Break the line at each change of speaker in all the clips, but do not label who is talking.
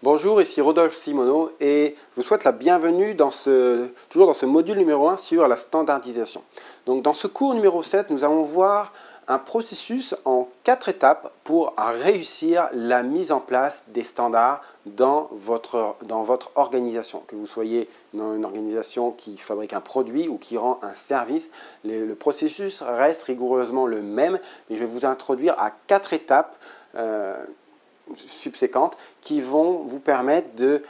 Bonjour, ici Rodolphe Simoneau et je vous souhaite la bienvenue toujours dans ce module numéro 1 sur la standardisation. Donc dans ce cours numéro 7, nous allons voir un processus en 4 étapes pour réussir la mise en place des standards dans votre organisation. Que vous soyez dans une organisation qui fabrique un produit ou qui rend un service, le processus reste rigoureusement le même, mais je vais vous introduire à 4 étapes subséquentes qui vont vous permettre de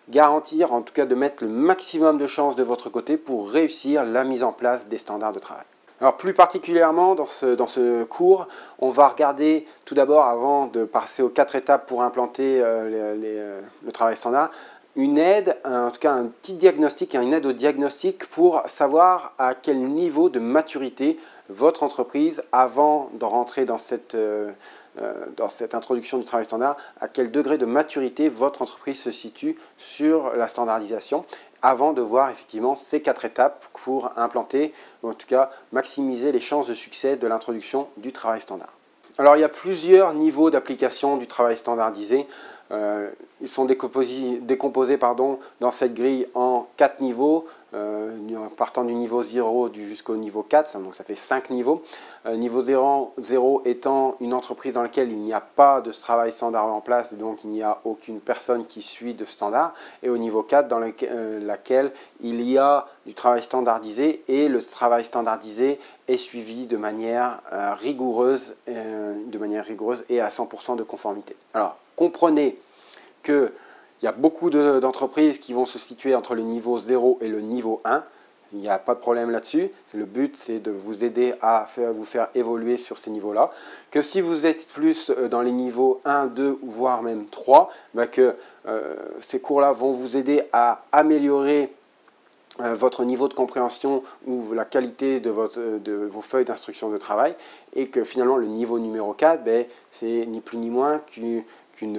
garantir, en tout cas de mettre le maximum de chances de votre côté pour réussir la mise en place des standards de travail. Alors plus particulièrement dans ce cours, on va regarder tout d'abord, avant de passer aux 4 étapes pour implanter le travail standard, une aide, en tout cas un petit diagnostic, une aide au diagnostic pour savoir à quel niveau de maturité votre entreprise, avant de rentrer dans cette introduction du travail standard, à quel degré de maturité votre entreprise se situe sur la standardisation, avant de voir effectivement ces 4 étapes pour implanter, ou en tout cas maximiser les chances de succès de l'introduction du travail standard. Alors il y a plusieurs niveaux d'application du travail standardisé. Ils sont décomposés dans cette grille en 4 niveaux, partant du niveau 0 jusqu'au niveau 4, donc ça fait 5 niveaux. Niveau 0 étant une entreprise dans laquelle il n'y a pas de travail standard en place, donc il n'y a aucune personne qui suit de standard, et au niveau 4 dans laquelle il y a du travail standardisé, et le travail standardisé est suivi de manière rigoureuse et à 100% de conformité. Alors, comprenez qu'il y a beaucoup d'entreprises qui vont se situer entre le niveau 0 et le niveau 1. Il n'y a pas de problème là-dessus. Le but, c'est de vous aider à vous faire évoluer sur ces niveaux-là. Que si vous êtes plus dans les niveaux 1, 2, voire même 3, ces cours-là vont vous aider à améliorer votre niveau de compréhension ou la qualité de vos feuilles d'instruction de travail, et que finalement le niveau numéro 4, c'est ni plus ni moins qu'une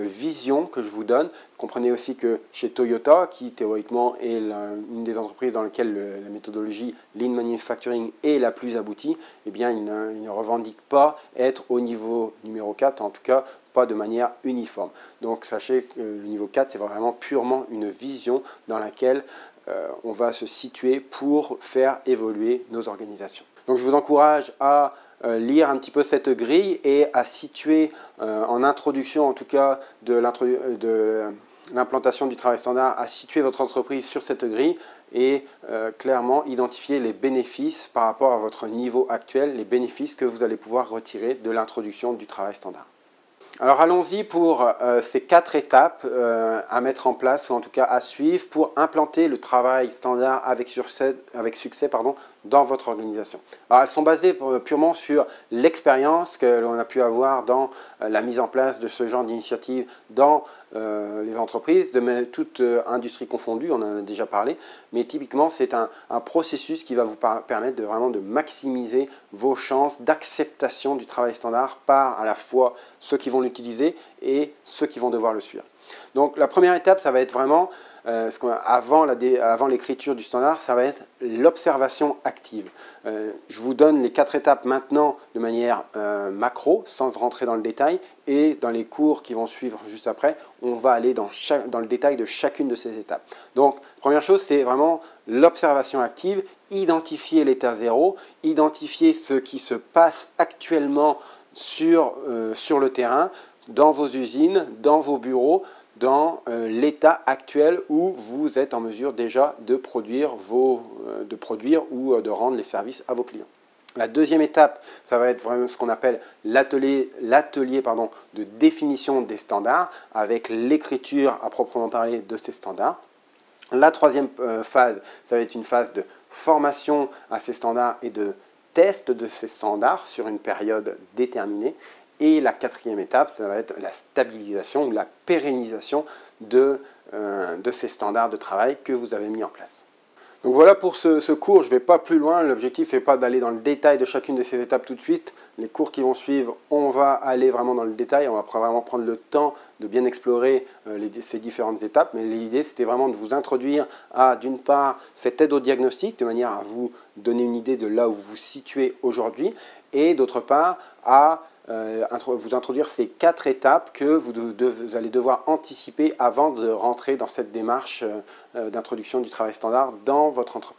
vision que je vous donne. Comprenez aussi que chez Toyota, qui théoriquement est une des entreprises dans lesquelles la méthodologie Lean Manufacturing est la plus aboutie, eh bien, il ne revendique pas être au niveau numéro 4, en tout cas pas de manière uniforme. Donc sachez que le niveau 4, c'est vraiment purement une vision dans laquelle on va se situer pour faire évoluer nos organisations. Donc je vous encourage à lire un petit peu cette grille et à situer en introduction, en tout cas de l'implantation du travail standard, à situer votre entreprise sur cette grille et clairement identifier les bénéfices par rapport à votre niveau actuel, les bénéfices que vous allez pouvoir retirer de l'introduction du travail standard. Alors allons-y pour ces 4 étapes à mettre en place, ou en tout cas à suivre pour implanter le travail standard avec succès dans votre organisation. Alors elles sont basées purement sur l'expérience que l'on a pu avoir dans la mise en place de ce genre d'initiative dans les entreprises, de toute industrie confondue, on en a déjà parlé, mais typiquement c'est un processus qui va vous permettre vraiment de maximiser vos chances d'acceptation du travail standard par à la fois ceux qui vont l'utiliser et ceux qui vont devoir le suivre. Donc la première étape, ça va être vraiment, avant l'écriture du standard, ça va être l'observation active. Je vous donne les 4 étapes maintenant de manière macro, sans rentrer dans le détail, et dans les cours qui vont suivre juste après, on va aller dans le détail de chacune de ces étapes. Donc, première chose, c'est vraiment l'observation active, identifier l'état zéro, identifier ce qui se passe actuellement sur le terrain, dans vos usines, dans vos bureaux, dans l'état actuel où vous êtes en mesure déjà de produire ou de rendre les services à vos clients. La deuxième étape, ça va être vraiment ce qu'on appelle l'atelier de définition des standards, avec l'écriture à proprement parler de ces standards. La troisième phase, ça va être une phase de formation à ces standards et de test de ces standards sur une période déterminée. Et la quatrième étape, ça va être la stabilisation ou la pérennisation de ces standards de travail que vous avez mis en place. Donc voilà pour ce cours, je ne vais pas plus loin, l'objectif n'est pas d'aller dans le détail de chacune de ces étapes tout de suite. Les cours qui vont suivre, on va aller vraiment dans le détail, on va vraiment prendre le temps de bien explorer ces différentes étapes, mais l'idée c'était vraiment de vous introduire à, d'une part, cette aide au diagnostic, de manière à vous donner une idée de là où vous vous situez aujourd'hui, et d'autre part, à vous introduire ces 4 étapes que vous allez devoir anticiper avant de rentrer dans cette démarche d'introduction du travail standard dans votre entreprise.